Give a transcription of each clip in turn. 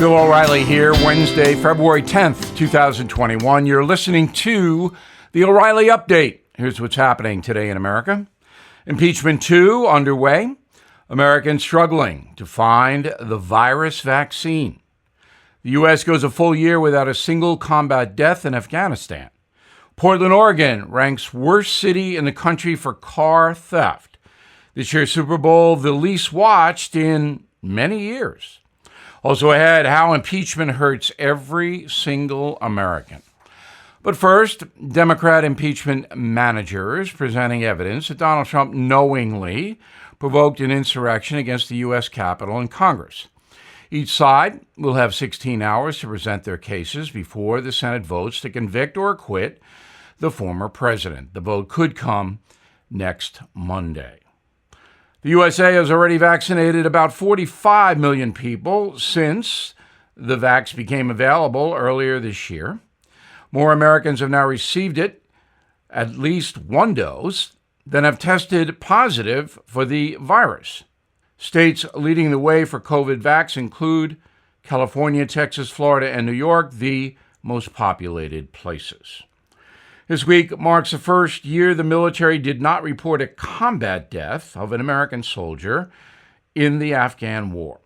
Bill O'Reilly here, Wednesday, February 10th, 2021. You're listening to the O'Reilly Update. Here's what's happening today in America. Impeachment 2 underway. Americans struggling to find the virus vaccine. The U.S. goes a full year without a single combat death in Afghanistan. Portland, Oregon ranks worst city in the country for car theft. This year's Super Bowl, the least watched in many years. Also ahead, how impeachment hurts every single American. But first, Democrat impeachment managers presenting evidence that Donald Trump knowingly provoked an insurrection against the U.S. Capitol and Congress. Each side will have 16 hours to present their cases before the Senate votes to convict or acquit the former president. The vote could come next Monday. The USA has already vaccinated about 45 million people since the vax became available earlier this year. More Americans have now received it, at least one dose, than have tested positive for the virus. States leading the way for COVID vax include California, Texas, Florida, and New York, the most populated places. This week marks the first year the military did not report a combat death of an American soldier in the Afghan war.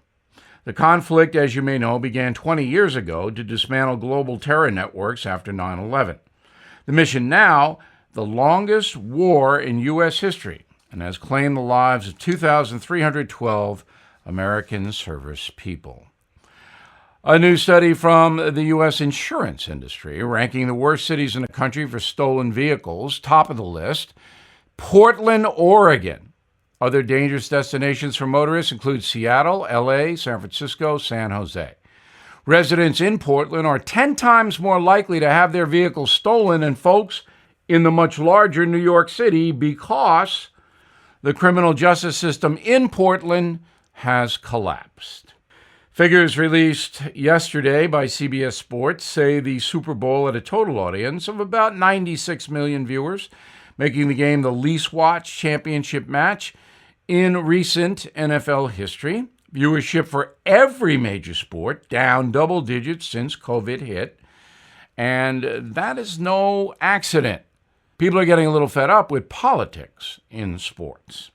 The conflict, as you may know, began 20 years ago to dismantle global terror networks after 9/11. The mission now, the longest war in U.S. history, and has claimed the lives of 2,312 American service people. A new study from the U.S. insurance industry, ranking the worst cities in the country for stolen vehicles, top of the list, Portland, Oregon. Other dangerous destinations for motorists include Seattle, L.A., San Francisco, San Jose. Residents in Portland are 10 times more likely to have their vehicles stolen than folks in the much larger New York City because the criminal justice system in Portland has collapsed. Figures released yesterday by CBS Sports say the Super Bowl had a total audience of about 96 million viewers, making the game the least watched championship match in recent NFL history. Viewership for every major sport down double digits since COVID hit, and that is no accident. People are getting a little fed up with politics in sports.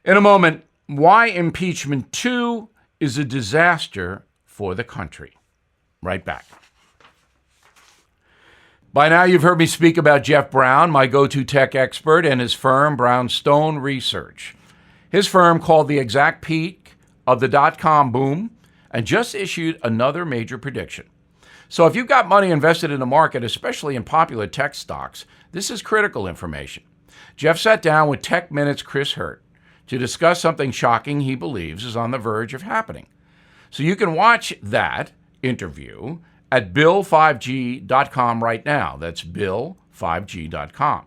In a moment, why impeachment 2 is a disaster for the country. Right back. By now, you've heard me speak about Jeff Brown, my go-to tech expert, and his firm, Brownstone Research. His firm called the exact peak of the dot-com boom and just issued another major prediction. So if you've got money invested in the market, especially in popular tech stocks, this is critical information. Jeff sat down with Tech Minute's Chris Hurt to discuss something shocking he believes is on the verge of happening. So you can watch that interview at bill5g.com right now. That's bill5g.com.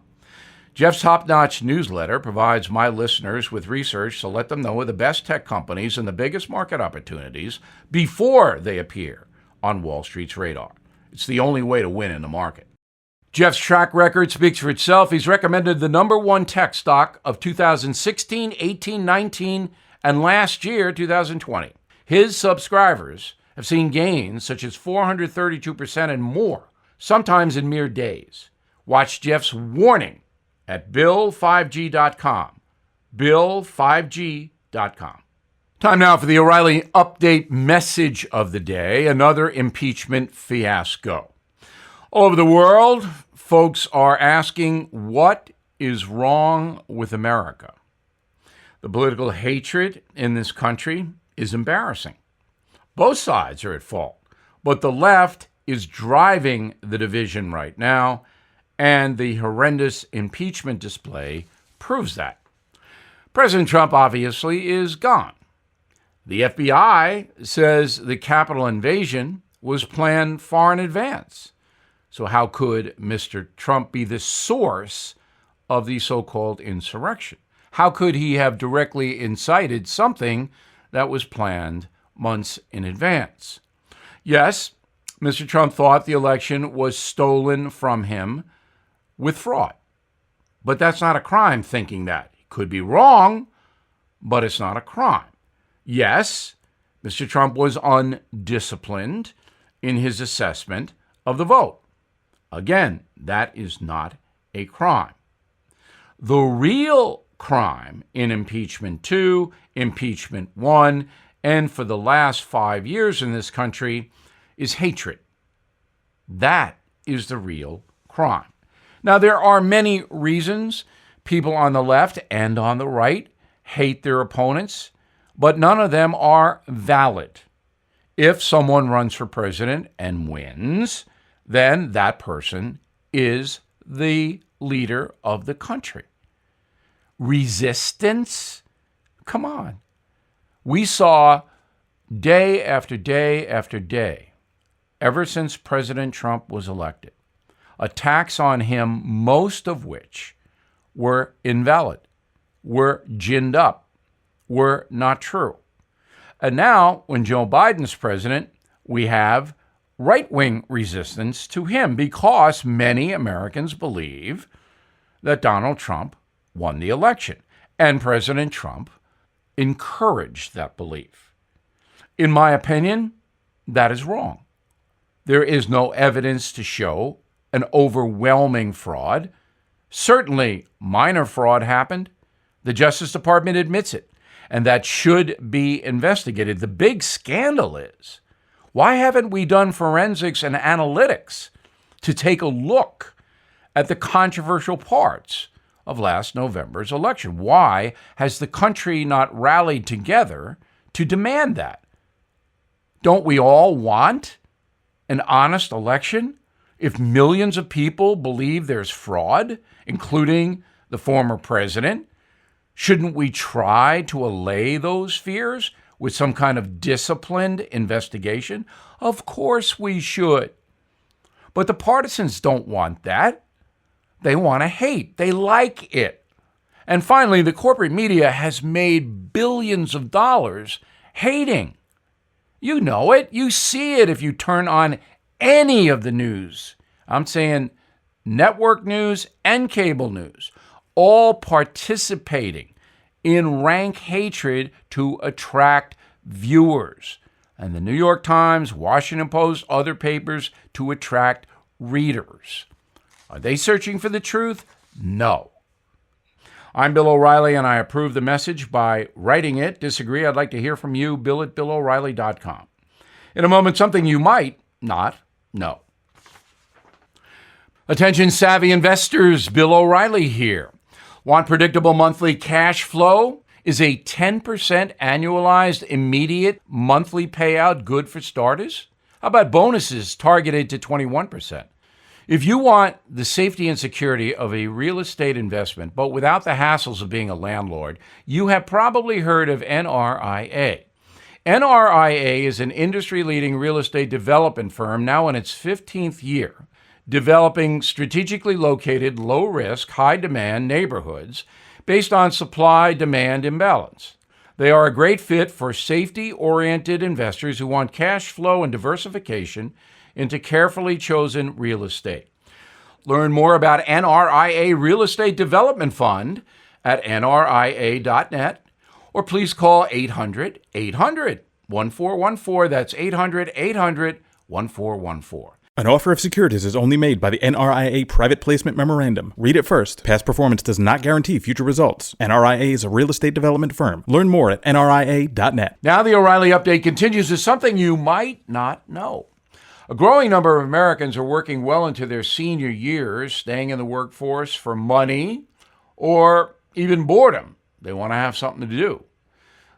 Jeff's top-notch newsletter provides my listeners with research to let them know the best tech companies and the biggest market opportunities before they appear on Wall Street's radar. It's the only way to win in the market. Jeff's track record speaks for itself. He's recommended the number one tech stock of 2016, 18, 19, and last year, 2020. His subscribers have seen gains such as 432% and more, sometimes in mere days. Watch Jeff's warning at bill5g.com. bill5g.com. Time now for the O'Reilly Update message of the day, another impeachment fiasco. All over the world, folks are asking, what is wrong with America? The political hatred in this country is embarrassing. Both sides are at fault, but the left is driving the division right now, and the horrendous impeachment display proves that. President Trump obviously is gone. The FBI says the Capitol invasion was planned far in advance. So how could Mr. Trump be the source of the so-called insurrection? How could he have directly incited something that was planned months in advance? Yes, Mr. Trump thought the election was stolen from him with fraud. But that's not a crime thinking that. He could be wrong, but it's not a crime. Yes, Mr. Trump was undisciplined in his assessment of the vote. Again, that is not a crime. The real crime in impeachment 2, impeachment 1, and for the last 5 years in this country is hatred. That is the real crime. Now, there are many reasons people on the left and on the right hate their opponents, but none of them are valid. If someone runs for president and wins, then that person is the leader of the country. Resistance? Come on. We saw day after day after day, ever since President Trump was elected, attacks on him, most of which were invalid, were ginned up, were not true. And now, when Joe Biden's president, we have right-wing resistance to him because many Americans believe that Donald Trump won the election, and President Trump encouraged that belief. In my opinion, that is wrong. There is no evidence to show an overwhelming fraud. Certainly, minor fraud happened. The Justice Department admits it, and that should be investigated. The big scandal is, why haven't we done forensics and analytics to take a look at the controversial parts of last November's election? Why has the country not rallied together to demand that? Don't we all want an honest election? If millions of people believe there's fraud, including the former president, shouldn't we try to allay those fears with some kind of disciplined investigation? Of course we should. But the partisans don't want that. They want to hate. They like it. And finally, the corporate media has made billions of dollars hating. You know it. You see it if you turn on any of the news. I'm saying network news and cable news, all participating in rank hatred to attract viewers. And the New York Times, Washington Post, other papers to attract readers. Are they searching for the truth? No. I'm Bill O'Reilly, and I approve the message by writing it. Disagree? I'd like to hear from you, bill at BillO'Reilly.com. In a moment, something you might not know. Attention savvy investors, Bill O'Reilly here. Want predictable monthly cash flow? Is a 10% annualized immediate monthly payout good for starters? How about bonuses targeted to 21%? If you want the safety and security of a real estate investment, but without the hassles of being a landlord, you have probably heard of NRIA. NRIA is an industry-leading real estate development firm now in its 15th year, developing strategically located, low-risk, high-demand neighborhoods based on supply-demand imbalance. They are a great fit for safety-oriented investors who want cash flow and diversification into carefully chosen real estate. Learn more about NRIA Real Estate Development Fund at nria.net, or please call 800-800-1414. That's 800-800-1414. An offer of securities is only made by the NRIA Private Placement Memorandum. Read it first. Past performance does not guarantee future results. NRIA is a real estate development firm. Learn more at nria.net. Now the O'Reilly Update continues with something you might not know. A growing number of Americans are working well into their senior years, staying in the workforce for money or even boredom. They want to have something to do.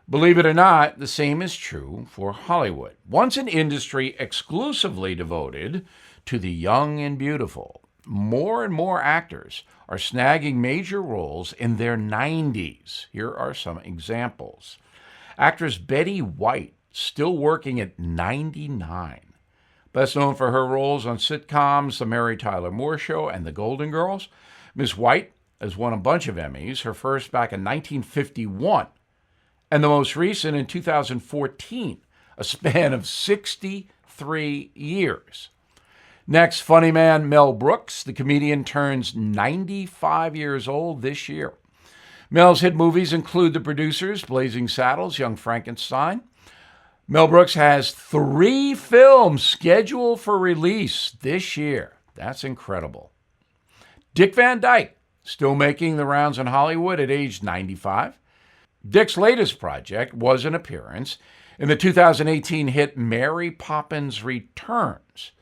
Believe it or not, the same is true for Hollywood. Once an industry exclusively devoted to the young and beautiful, more and more actors are snagging major roles in their 90s. Here are some examples. Actress Betty White, still working at 99. Best known for her roles on sitcoms The Mary Tyler Moore Show and The Golden Girls, Ms. White has won a bunch of Emmys, her first back in 1951, and the most recent in 2014, a span of 63 years. Next, funny man Mel Brooks, the comedian, turns 95 years old this year. Mel's hit movies include The Producers, Blazing Saddles, Young Frankenstein. Mel Brooks has 3 films scheduled for release this year. That's incredible. Dick Van Dyke, still making the rounds in Hollywood at age 95. Dick's latest project was an appearance in the 2018 hit Mary Poppins Returns.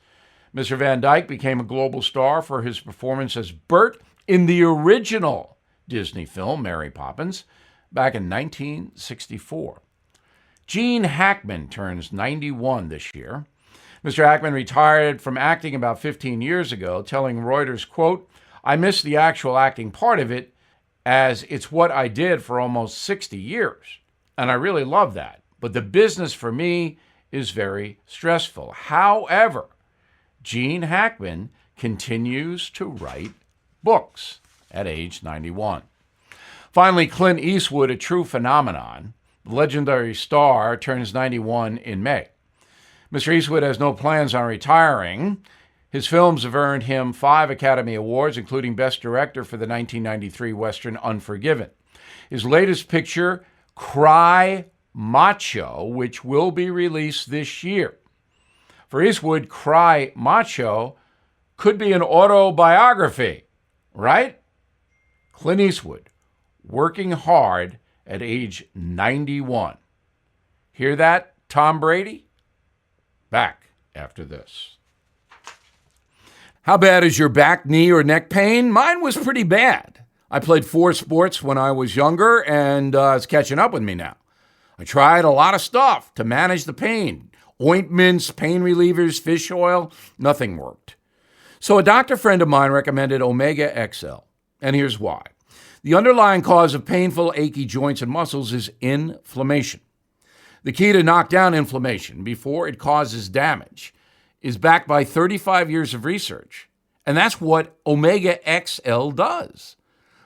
Mr. Van Dyke became a global star for his performance as Bert in the original Disney film Mary Poppins back in 1964. Gene Hackman turns 91 this year. Mr. Hackman retired from acting about 15 years ago, telling Reuters, quote, "I miss the actual acting part of it, as it's what I did for almost 60 years. And I really love that. But the business for me is very stressful." However, Gene Hackman continues to write books at age 91. Finally, Clint Eastwood, a true phenomenon. The legendary star turns 91 in May. Mr. Eastwood has no plans on retiring. His films have earned him 5 Academy Awards, including Best Director for the 1993 Western Unforgiven. His latest picture, Cry Macho, which will be released this year. For Eastwood, Cry Macho could be an autobiography, right? Clint Eastwood, working hard at age 91. Hear that, Tom Brady? Back after this. How bad is your back, knee, or neck pain? Mine was pretty bad. I played 4 sports when I was younger, and it's catching up with me now. I tried a lot of stuff to manage the pain. Ointments, pain relievers, fish oil, nothing worked. So a doctor friend of mine recommended Omega XL, and here's why. The underlying cause of painful, achy joints and muscles is inflammation. The key to knock down inflammation before it causes damage is backed by 35 years of research, and that's what Omega XL does.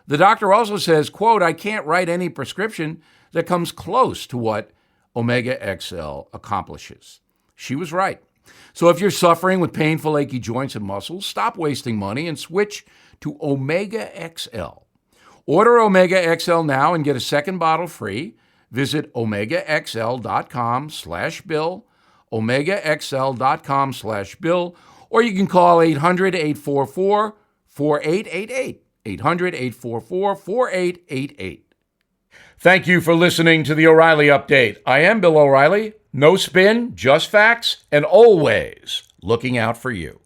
The doctor also says, quote, "I can't write any prescription that comes close to what Omega XL accomplishes." She was right. So if you're suffering with painful, achy joints and muscles, stop wasting money and switch to Omega XL. Order Omega XL now and get a second bottle free. Visit OmegaXL.com/Bill, OmegaXL.com/Bill, or you can call 800-844-4888, 800-844-4888. Thank you for listening to the O'Reilly Update. I am Bill O'Reilly. No spin, just facts, and always looking out for you.